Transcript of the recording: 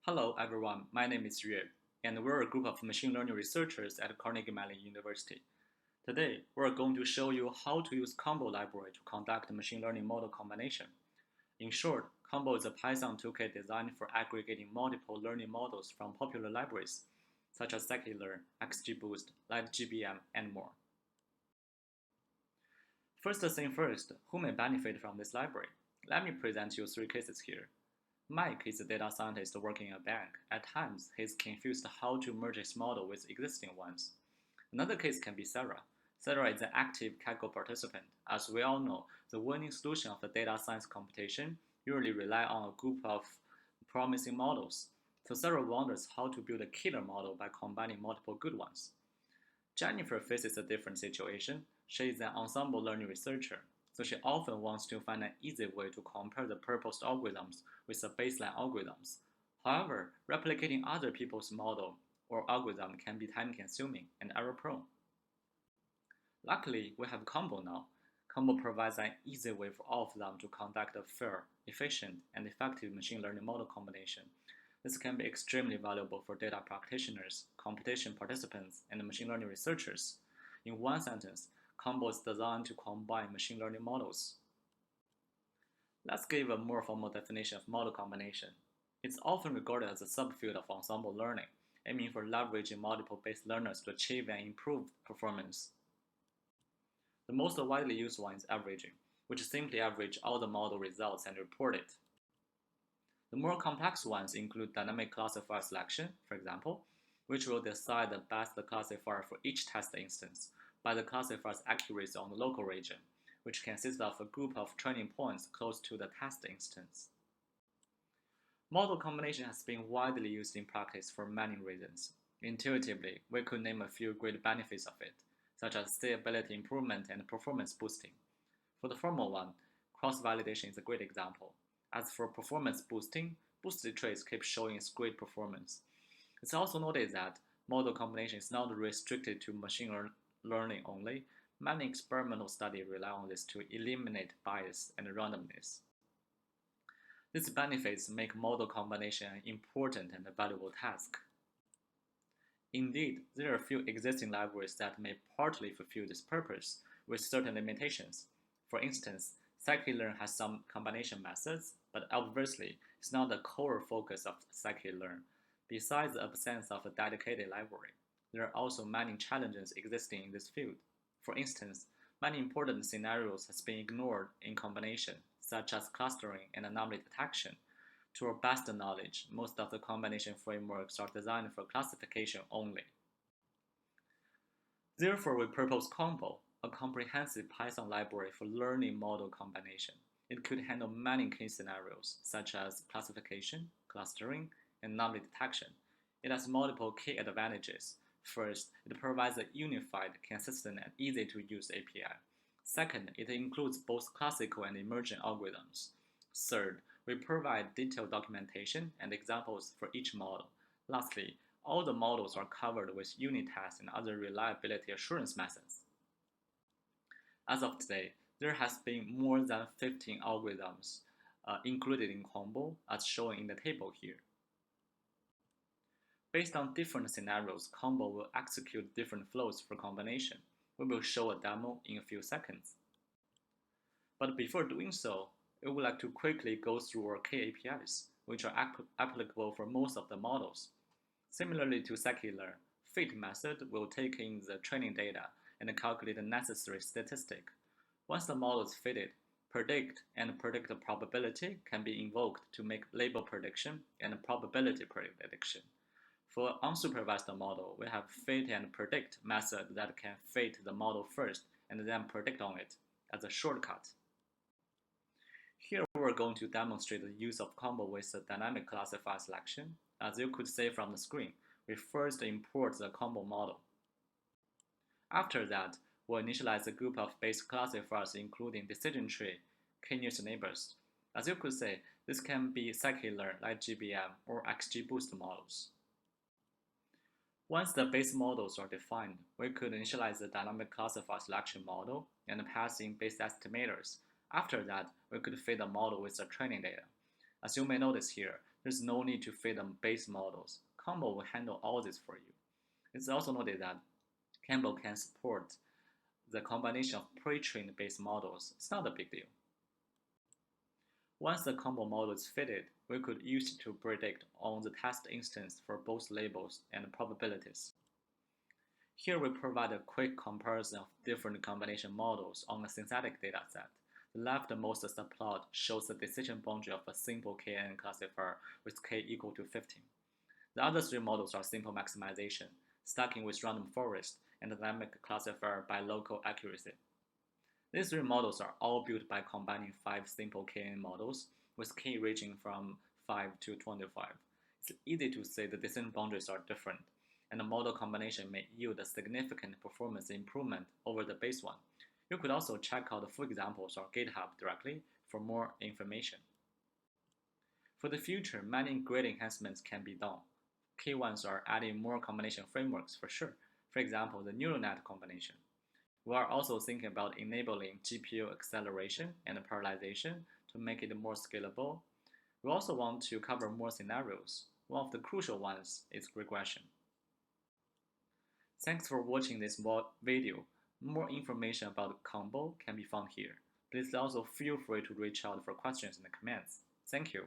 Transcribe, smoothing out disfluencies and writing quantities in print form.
Hello everyone, my name is Yue, and we're a group of machine learning researchers at Carnegie Mellon University. Today, we're going to show you how to use Combo library to conduct machine learning model combination. In short, Combo is a Python toolkit designed for aggregating multiple learning models from popular libraries, such as scikit-learn, XGBoost, LightGBM, and more. First thing first, who may benefit from this library? Let me present you three cases here. Mike is a data scientist working in a bank. At times, he's confused how to merge his model with existing ones. Another case can be Sarah. Sarah is an active Kaggle participant. As we all know, the winning solution of the data science competition usually rely on a group of promising models. So Sarah wonders how to build a killer model by combining multiple good ones. Jennifer faces a different situation. She is an ensemble learning researcher, so she often wants to find an easy way to compare the proposed algorithms with the baseline algorithms. However, replicating other people's model or algorithm can be time-consuming and error-prone. Luckily, we have Combo now. Combo provides an easy way for all of them to conduct a fair, efficient, and effective machine learning model combination. This can be extremely valuable for data practitioners, competition participants, and machine learning researchers. In one sentence, Combo is designed to combine machine learning models. Let's give a more formal definition of model combination. It's often regarded as a subfield of ensemble learning, aiming for leveraging multiple base learners to achieve an improved performance. The most widely used one is averaging, which simply average all the model results and report it. The more complex ones include dynamic classifier selection, for example, which will decide the best classifier for each test instance by the classifier's accuracy on the local region, which consists of a group of training points close to the test instance. Model combination has been widely used in practice for many reasons. Intuitively, we could name a few great benefits of it, such as stability improvement and performance boosting. For the former one, cross-validation is a great example. As for performance boosting, boosted traits keep showing its great performance. It's also noted that model combination is not restricted to machine learning only. Many experimental studies rely on this to eliminate bias and randomness. These benefits make model combination an important and valuable task. Indeed, there are a few existing libraries that may partly fulfill this purpose, with certain limitations. For instance, scikit-learn has some combination methods, but obviously, it's not the core focus of scikit-learn. Besides the absence of a dedicated library, there are also many challenges existing in this field. For instance, many important scenarios have been ignored in combination, such as clustering and anomaly detection. To our best knowledge, most of the combination frameworks are designed for classification only. Therefore, we propose Combo, a comprehensive Python library for learning model combination. It could handle many case scenarios, such as classification, clustering, and anomaly detection. It has multiple key advantages. First, it provides a unified, consistent, and easy-to-use API. Second, it includes both classical and emergent algorithms. Third, we provide detailed documentation and examples for each model. Lastly, all the models are covered with unit tests and other reliability assurance methods. As of today, there has been more than 15 algorithms included in Combo, as shown in the table here. Based on different scenarios, Combo will execute different flows for combination. We will show a demo in a few seconds. But before doing so, we would like to quickly go through our key APIs, which are applicable for most of the models. Similarly to scikit-learn, fit method will take in the training data and calculate the necessary statistic. Once the model is fitted, predict and predict probability can be invoked to make label prediction and probability prediction. For unsupervised model, we have fit and predict method that can fit the model first and then predict on it as a shortcut. Here we're going to demonstrate the use of Combo with the dynamic classifier selection. As you could see from the screen, we first import the Combo model. After that, we'll initialize a group of base classifiers including decision tree, k-nearest neighbors. As you could see, this can be scikit-learn, LightGBM, or XGBoost models. Once the base models are defined, we could initialize the dynamic classifier selection model and pass in base estimators. After that, we could fit the model with the training data. As you may notice here, There's no need to feed them base models. Combo will handle all this for you. It's also noted that Combo can support the combination of pre-trained base models. It's not a big deal. Once the combo model is fitted, we could use it to predict on the test instance for both labels and probabilities. Here we provide a quick comparison of different combination models on a synthetic dataset. The leftmost subplot shows the decision boundary of a simple KN classifier with k equal to 15. The other three models are simple maximization, stacking with random forest, and dynamic classifier by local accuracy. These three models are all built by combining 5 simple KN models with k ranging from 5 to 25. It's easy to say the decision boundaries are different, and the model combination may yield a significant performance improvement over the base one. You could also check out the full examples on GitHub directly for more information. For the future, many grading enhancements can be done. Key ones are adding more combination frameworks for sure. For example, the neural net combination. We are also thinking about enabling GPU acceleration and parallelization to make it more scalable. We also want to cover more scenarios. One of the crucial ones is regression. Thanks for watching this video. More information about Combo can be found here. Please also feel free to reach out for questions in the comments. Thank you.